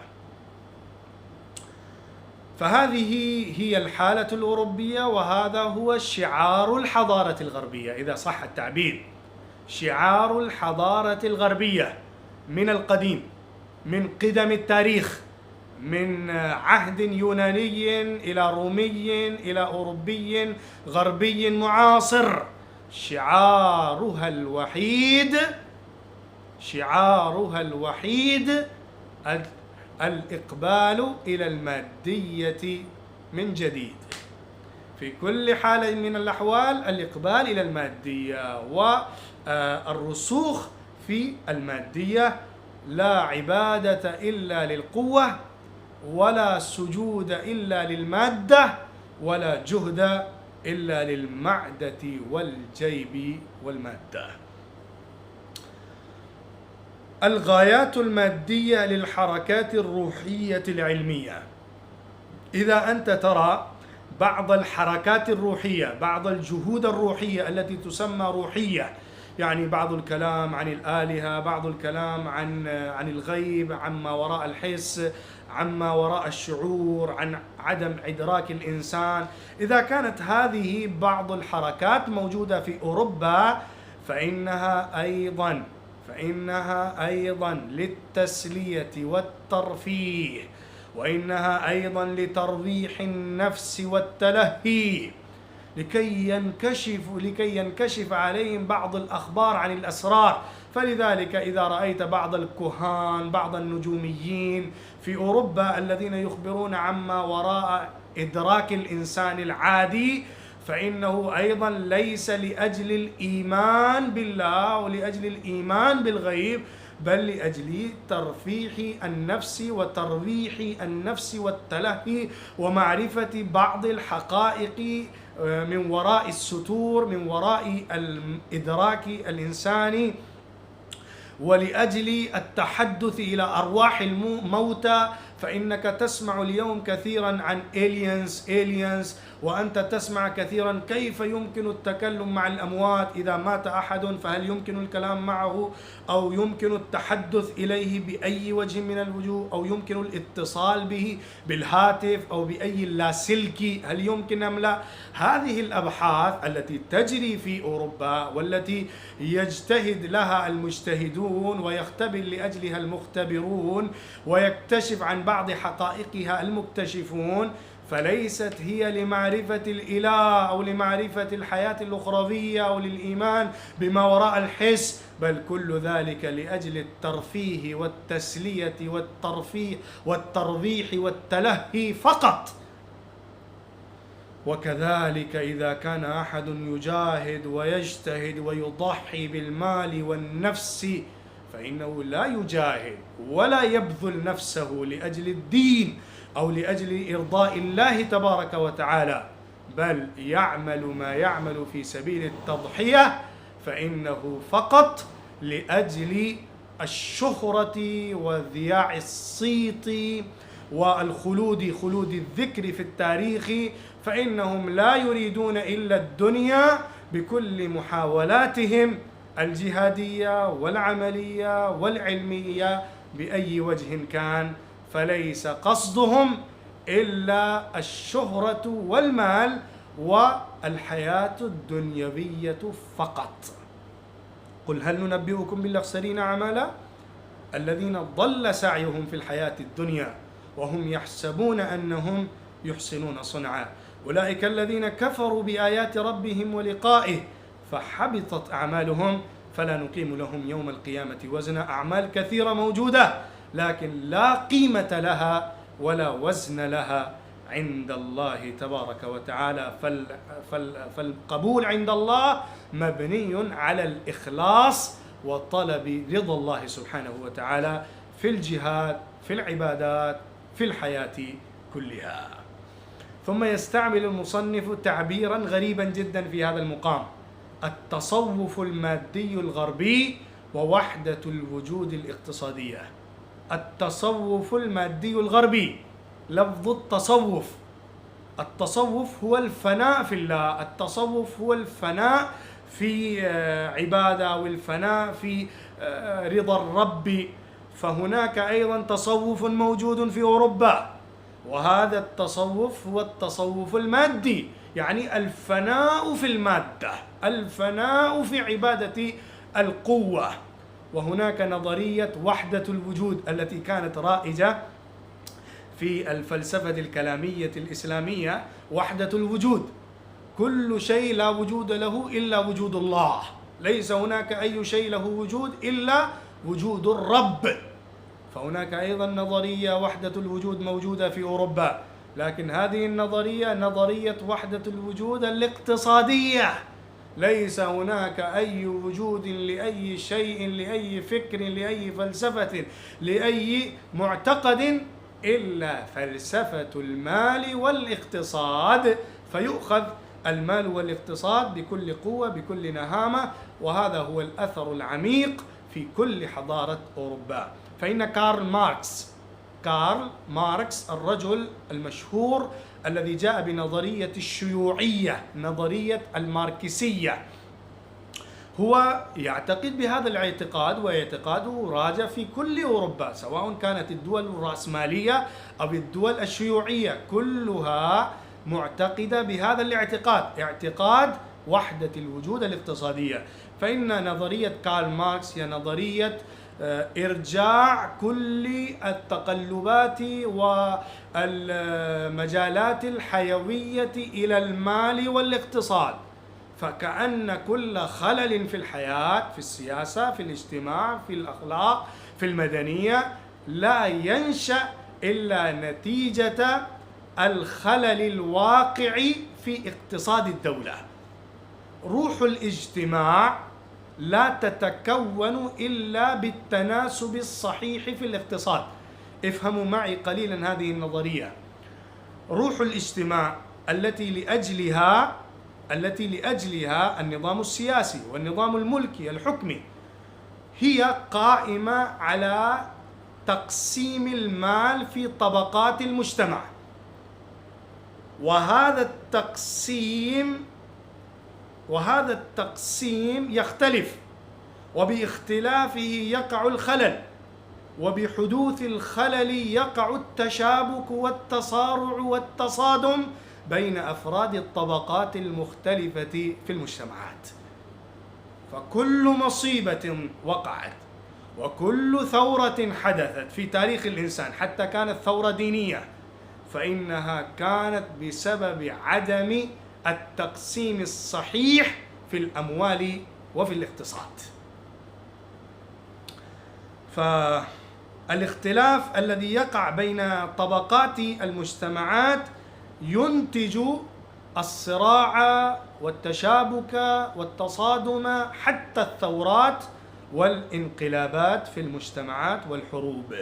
فهذه هي الحالة الأوروبية، وهذا هو شعار الحضارة الغربية إذا صح التعبير. شعار الحضارة الغربية من القديم، من قدم التاريخ، من عهد يوناني إلى رومي إلى أوروبي غربي معاصر، شعارها الوحيد الإقبال إلى المادية من جديد. في كل حالة من الأحوال الإقبال إلى المادية والرسوخ في المادية. لا عبادة إلا للقوة، ولا سجود إلا للمادة، ولا جهد إلا للمعدة والجيب والمادة. الغايات المادية للحركات الروحية العلمية. إذا أنت ترى بعض الحركات الروحية، بعض الجهود الروحية التي تسمى روحية، يعني بعض الكلام عن الآلهة، بعض الكلام عن الغيب، عما وراء الحس، عما وراء الشعور، عن عدم إدراك الإنسان، إذا كانت هذه بعض الحركات موجودة في أوروبا فإنها أيضا للتسلية والترفيه، وإنها أيضا لترويح النفس والتلهي، لكي ينكشف عليهم بعض الأخبار عن الأسرار. فلذلك إذا رأيت بعض الكهان، بعض النجوميين في أوروبا الذين يخبرون عما وراء إدراك الإنسان العادي، فإنه أيضا ليس لأجل الإيمان بالله ولأجل الإيمان بالغيب، بل لأجل ترفيح النفس وترويح النفس والتلهي ومعرفة بعض الحقائق من وراء الستور، من وراء الإدراك الإنساني، ولأجل التحدث إلى أرواح الموتى. فإنك تسمع اليوم كثيرا عن aliens، وأنت تسمع كثيرا كيف يمكن التكلم مع الأموات. إذا مات أحد فهل يمكن الكلام معه، أو يمكن التحدث إليه بأي وجه من الوجوه، أو يمكن الاتصال به بالهاتف أو بأي لاسلكي، هل يمكن أم لا؟ هذه الأبحاث التي تجري في أوروبا والتي يجتهد لها المجتهدون ويختبر لأجلها المختبرون ويكتشف عن بعض حقائقها المكتشفون، فليست هي لمعرفة الإله أو لمعرفة الحياة الأخروية أو للإيمان بما وراء الحس، بل كل ذلك لأجل الترفيه والتسلية والترويح والتلهي فقط. وكذلك إذا كان أحد يجاهد ويجتهد ويضحي بالمال والنفس، فإنه لا يجاهد ولا يبذل نفسه لأجل الدين أو لأجل إرضاء الله تبارك وتعالى، بل يعمل ما يعمل في سبيل التضحية، فإنه فقط لأجل الشهرة وذياع الصيت خلود الذكر في التاريخ، فإنهم لا يريدون إلا الدنيا بكل محاولاتهم الجهادية والعملية والعلمية بأي وجه كان، فليس قصدهم إلا الشهرة والمال والحياة الدنيوية فقط. قل هل ننبئكم بالأخسرين أعمالا الذين ضل سعيهم في الحياة الدنيا وهم يحسبون أنهم يحسنون صنعا أولئك الذين كفروا بآيات ربهم ولقائه فحبطت أعمالهم فلا نقيم لهم يوم القيامة وزنا. أعمال كثيرة موجودة لكن لا قيمة لها ولا وزن لها عند الله تبارك وتعالى، فالقبول عند الله مبني على الإخلاص وطلب رضا الله سبحانه وتعالى في الجهاد، في العبادات، في الحياة كلها. ثم يستعمل المصنف تعبيرا غريبا جدا في هذا المقام: التصوف المادي الغربي ووحدة الوجود الاقتصادية. التصوف المادي الغربي، لفظ التصوف هو الفناء في الله، التصوف هو الفناء في عبادة والفناء في رضا الرب. فهناك أيضا تصوف موجود في أوروبا، وهذا التصوف هو التصوف المادي، يعني الفناء في المادة، الفناء في عبادة القوة. وهناك نظرية وحدة الوجود التي كانت رائجة في الفلسفة الكلامية الإسلامية. وحدة الوجود، كل شيء لا وجود له إلا وجود الله، ليس هناك أي شيء له وجود إلا وجود الرب. فهناك أيضا نظرية وحدة الوجود موجودة في أوروبا، لكن هذه النظرية نظرية وحدة الوجود الاقتصادية. ليس هناك أي وجود لأي شيء، لأي فكر، لأي فلسفة، لأي معتقد إلا فلسفة المال والاقتصاد، فيؤخذ المال والاقتصاد بكل قوة بكل نهامة، وهذا هو الأثر العميق في كل حضارة أوروبا. فإن كارل ماركس الرجل المشهور الذي جاء بنظرية الشيوعية، نظرية الماركسية، هو يعتقد بهذا الاعتقاد، واعتقاده راج في كل أوروبا، سواء كانت الدول الرأسمالية أو الدول الشيوعية، كلها معتقدة بهذا الاعتقاد، اعتقاد وحدة الوجود الاقتصادية. فإن نظرية كارل ماركس هي نظرية إرجاع كل التقلبات والمجالات الحيوية إلى المال والاقتصاد، فكأن كل خلل في الحياة، في السياسة، في الاجتماع، في الأخلاق، في المدنية، لا ينشأ إلا نتيجة الخلل الواقع في اقتصاد الدولة. روح الاجتماع لا تتكون إلا بالتناسب الصحيح في الاقتصاد. افهموا معي قليلا هذه النظرية. روح الاجتماع التي لأجلها النظام السياسي والنظام الملكي الحكمي هي قائمة على تقسيم المال في طبقات المجتمع، وهذا التقسيم يختلف، وباختلافه يقع الخلل، وبحدوث الخلل يقع التشابك والتصارع والتصادم بين أفراد الطبقات المختلفة في المجتمعات. فكل مصيبة وقعت وكل ثورة حدثت في تاريخ الإنسان، حتى كانت ثورة دينية، فإنها كانت بسبب عدم التقسيم الصحيح في الأموال وفي الاقتصاد. فالاختلاف الذي يقع بين طبقات المجتمعات ينتج الصراع والتشابك والتصادم، حتى الثورات والانقلابات في المجتمعات والحروب.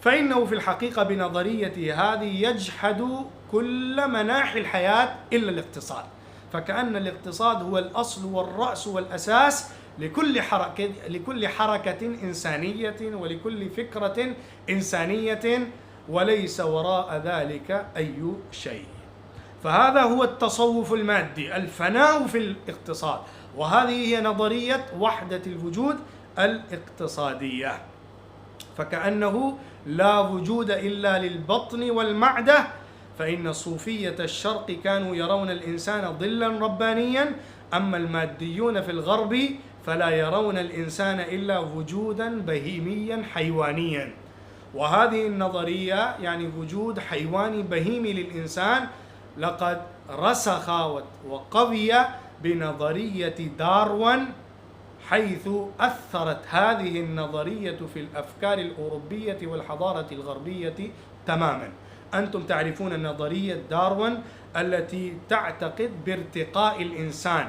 فإنه في الحقيقة بنظريته هذه يجحد كل مناحي الحياة إلا الاقتصاد، فكأن الاقتصاد هو الأصل والرأس والأساس لكل حركة إنسانية ولكل فكرة إنسانية، وليس وراء ذلك أي شيء. فهذا هو التصوف المادي، الفناء في الاقتصاد، وهذه هي نظرية وحدة الوجود الاقتصادية. فكأنه لا وجود إلا للبطن والمعدة، فإن صوفية الشرق كانوا يرون الإنسان ظلا ربانيا، أما الماديون في الغرب فلا يرون الإنسان إلا وجودا بهيميا حيوانيا. وهذه النظرية يعني وجود حيواني بهيمي للإنسان لقد رسخ وقوي بنظرية داروين، حيث أثرت هذه النظرية في الأفكار الأوروبية والحضارة الغربية تماما. أنتم تعرفون نظرية داروين التي تعتقد بارتقاء الإنسان،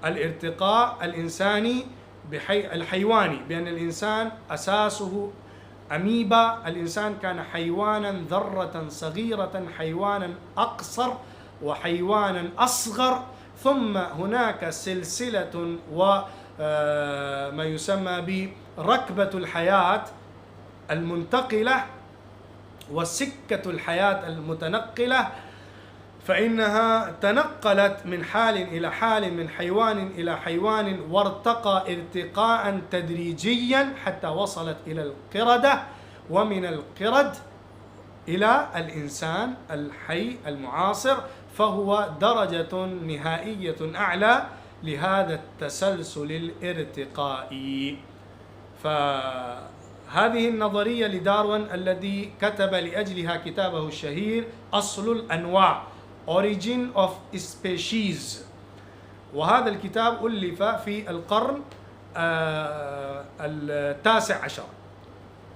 الارتقاء الإنساني الحيواني، بأن الإنسان أساسه أميبا، الإنسان كان حيوانا ذرة صغيرة، حيوانا أقصر وحيوانا أصغر، ثم هناك سلسلة وما يسمى بركبة الحياة المنتقلة وسكة الحياة المتنقلة، فإنها تنقلت من حال إلى حال، من حيوان إلى حيوان، وارتقى ارتقاء تدريجيا حتى وصلت إلى القردة، ومن القرد إلى الإنسان الحي المعاصر، فهو درجة نهائية أعلى لهذا التسلسل الارتقائي. فهذه النظرية لداروين الذي كتب لأجلها كتابه الشهير أصل الأنواع Origin of Species، وهذا الكتاب ألف في القرن التاسع عشر،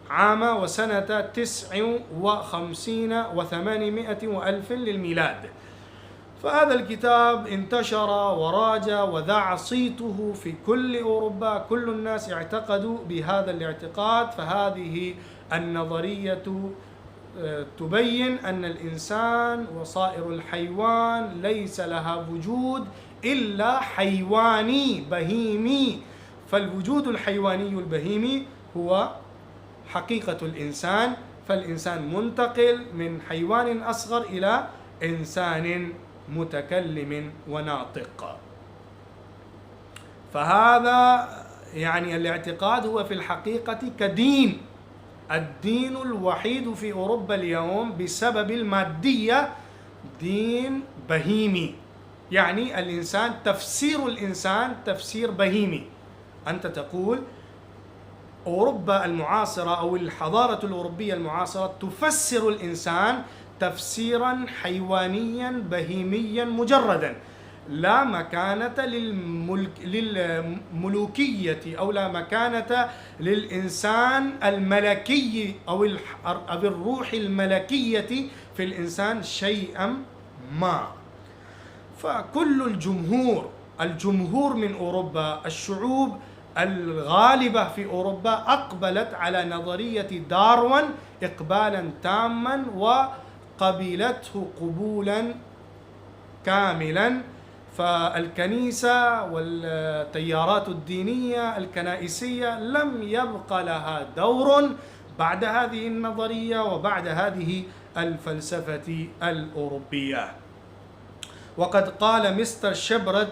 عام وسنة 59 و800 وألف للميلاد. فهذا الكتاب انتشر وراج وذاع صيته في كل أوروبا، كل الناس اعتقدوا بهذا الاعتقاد. فهذه النظرية تبين أن الإنسان وصائر الحيوان ليس لها وجود إلا حيواني بهيمي، فالوجود الحيواني البهيمي هو حقيقة الإنسان، فالإنسان منتقل من حيوان أصغر إلى إنسان متكلم وناطق. فهذا يعني الاعتقاد هو في الحقيقة كدين، الدين الوحيد في أوروبا اليوم بسبب المادية دين بهيمي، يعني الإنسان تفسير الإنسان تفسير بهيمي. أنت تقول أوروبا المعاصرة أو الحضارة الأوروبية المعاصرة تفسر الإنسان تفسيرا حيوانيا بهيميا مجردا، لا مكانة للملوكية أو لا مكانة للإنسان الملكي أو الروح الملكية في الإنسان شيئا ما. فكل الجمهور من أوروبا، الشعوب الغالبة في أوروبا أقبلت على نظرية داروين إقبالا تاما وقبلته قبولا كاملا. فالكنيسة والتيارات الدينية الكنائسية لم يبق لها دور بعد هذه النظرية وبعد هذه الفلسفة الأوروبية. وقد قال مستر شيبرد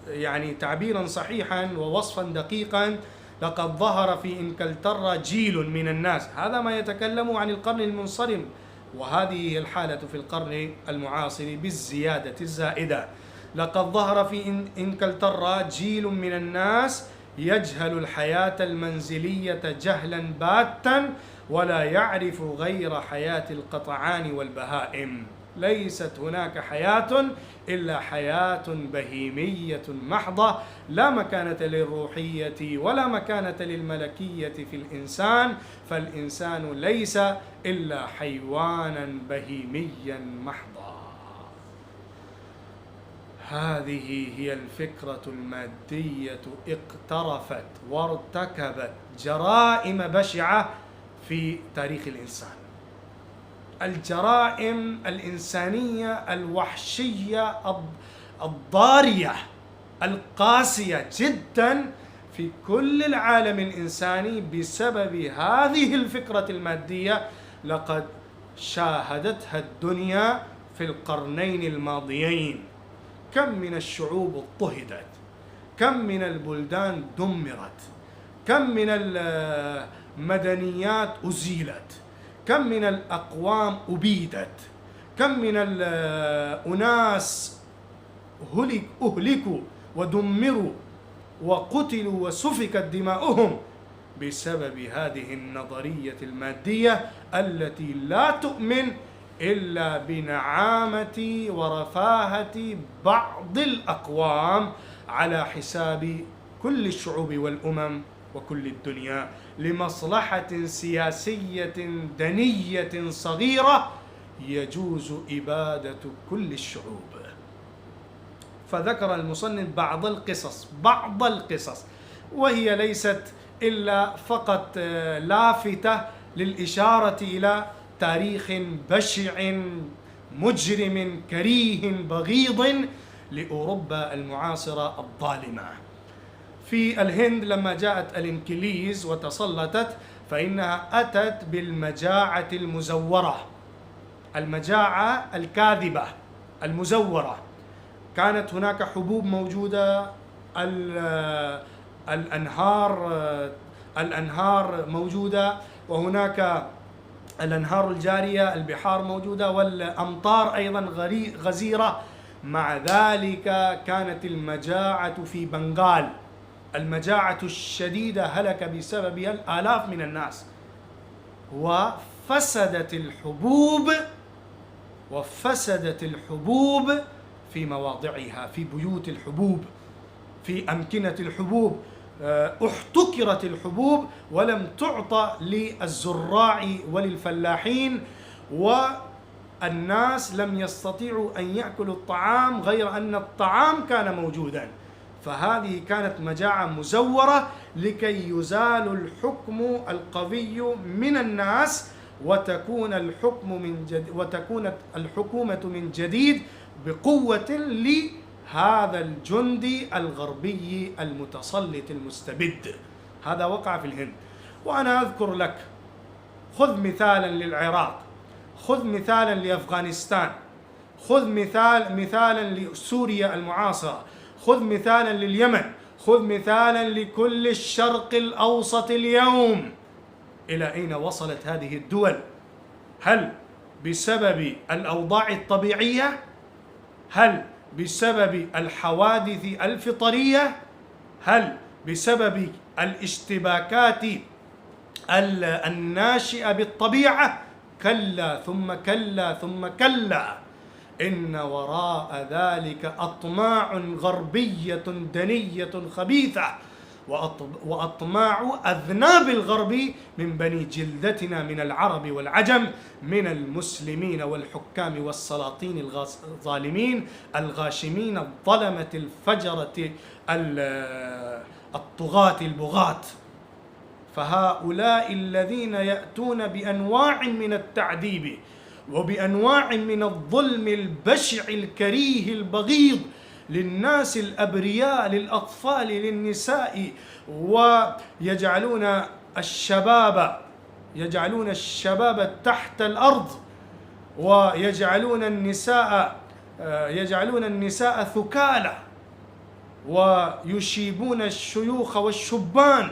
يعني تعبيرا صحيحا ووصفا دقيقا: لقد ظهر في إنجلترا جيل من الناس، هذا ما يتكلم عن القرن المنصرم، وهذه هي الحالة في القرن المعاصر بالزيادة الزائدة. لقد ظهر في إنجلترا جيل من الناس يجهل الحياة المنزلية جهلا باتا ولا يعرف غير حياة القطعان والبهائم. ليست هناك حياة إلا حياة بهيمية محضة، لا مكانة للروحية ولا مكانة للملكية في الإنسان، فالإنسان ليس إلا حيوانا بهيميا محضا. هذه هي الفكرة المادية، اقترفت وارتكبت جرائم بشعة في تاريخ الإنسان، الجرائم الإنسانية الوحشية الضارية القاسية جدا في كل العالم الإنساني بسبب هذه الفكرة المادية. لقد شاهدتها الدنيا في القرنين الماضيين. كم من الشعوب اضطهدت، كم من البلدان دمرت، كم من المدنيات أزيلت، كم من الأقوام أبيدت، كم من الأناس أهلكوا ودمروا وقتلوا وسفكت دماؤهم بسبب هذه النظرية المادية التي لا تؤمن إلا بنعامة ورفاهة بعض الأقوام على حساب كل الشعوب والأمم وكل الدنيا لمصلحة سياسية دنية صغيرة يجوز إبادة كل الشعوب. فذكر المصنف بعض القصص وهي ليست إلا فقط لافتة للإشارة إلى تاريخ بشع مجرم كريه بغيض لأوروبا المعاصرة الظالمة. في الهند لما جاءت الإنجليز وتسلطت فإنها أتت بالمجاعة المزورة، المجاعة الكاذبة المزورة. كانت هناك حبوب موجودة، الأنهار موجودة، وهناك الأنهار الجارية، البحار موجودة، والأمطار أيضا غزيرة. مع ذلك كانت المجاعة في بنغال، المجاعة الشديدة هلك بسببها الآلاف من الناس، وفسدت الحبوب في مواضعها، في بيوت الحبوب، في أمكنة الحبوب، احتكرت الحبوب ولم تعطى للزراع وللفلاحين، والناس لم يستطيعوا أن يأكلوا الطعام غير أن الطعام كان موجودا. فهذه كانت مجاعة مزورة لكي يزال الحكم القوي من الناس وتكون الحكومة من جديد بقوة لهذا الجندي الغربي المتسلط المستبد. هذا وقع في الهند. وأنا أذكر لك، خذ مثالا للعراق، خذ مثالا لأفغانستان، خذ مثالا لسوريا المعاصرة، خذ مثالا لليمن، خذ مثالا لكل الشرق الأوسط اليوم. إلى أين وصلت هذه الدول؟ هل بسبب الأوضاع الطبيعية؟ هل بسبب الحوادث الفطرية؟ هل بسبب الاشتباكات الناشئة بالطبيعة؟ كلا ثم كلا ثم كلا، إن وراء ذلك أطماع غربية دنية خبيثة، وأطماع أذناب الغرب من بني جلدتنا من العرب والعجم، من المسلمين والحكام والسلاطين الظالمين الغاشمين الظلمة الفجرة الطغاة البغاة. فهؤلاء الذين يأتون بأنواع من التعذيب وبأنواع من الظلم البشع الكريه البغيض للناس الأبرياء، للأطفال، للنساء، ويجعلون الشباب تحت الأرض، ويجعلون النساء ثكالى، ويشيبون الشيوخ والشبان.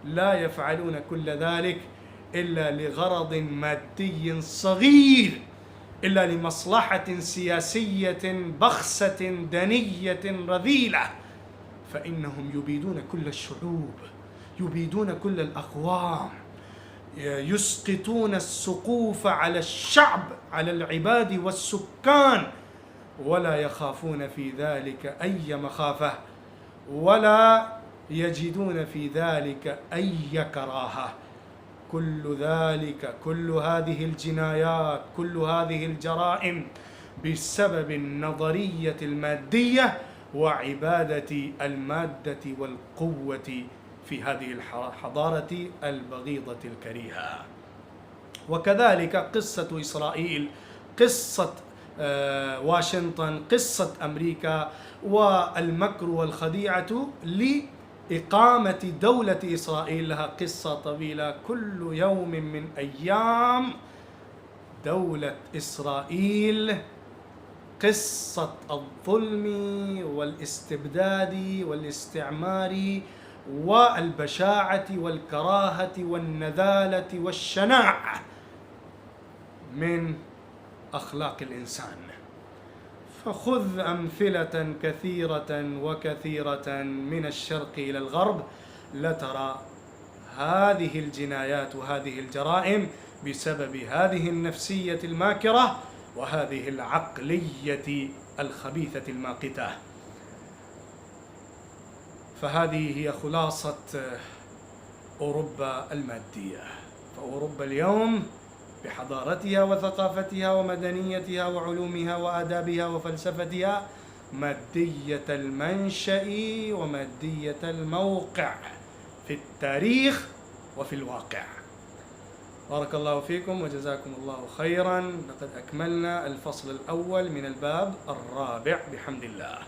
لا يفعلون كل ذلك إلا لغرض مادي صغير، إلا لمصلحة سياسية بخسة دنية رذيلة. فإنهم يبيدون كل الشعوب، يبيدون كل الأقوام، يسقطون السقوف على الشعب، على العباد والسكان، ولا يخافون في ذلك أي مخافة، ولا يجدون في ذلك أي كراهة. كل هذه الجنايات، كل هذه الجرائم بسبب النظرية المادية وعبادة المادة والقوة في هذه الحضارة البغيضة الكريهة. وكذلك قصة إسرائيل، قصة واشنطن، قصة أمريكا، والمكر والخديعة لإقامة دولة إسرائيل لها قصة طويلة. كل يوم من أيام دولة إسرائيل قصة الظلم والاستبداد والاستعمار والبشاعة والكراهة والنذالة والشناعة من أخلاق الإنسان. فخذ أمثلة كثيرة وكثيرة من الشرق إلى الغرب لترى هذه الجنايات وهذه الجرائم بسبب هذه النفسية الماكرة وهذه العقلية الخبيثة الماقتة. فهذه هي خلاصة أوروبا المادية. فأوروبا اليوم بحضارتها وثقافتها ومدنيتها وعلومها وآدابها وفلسفتها مادية المنشأ ومادية الموقع في التاريخ وفي الواقع. بارك الله فيكم وجزاكم الله خيرا. لقد أكملنا الفصل الأول من الباب الرابع بحمد الله.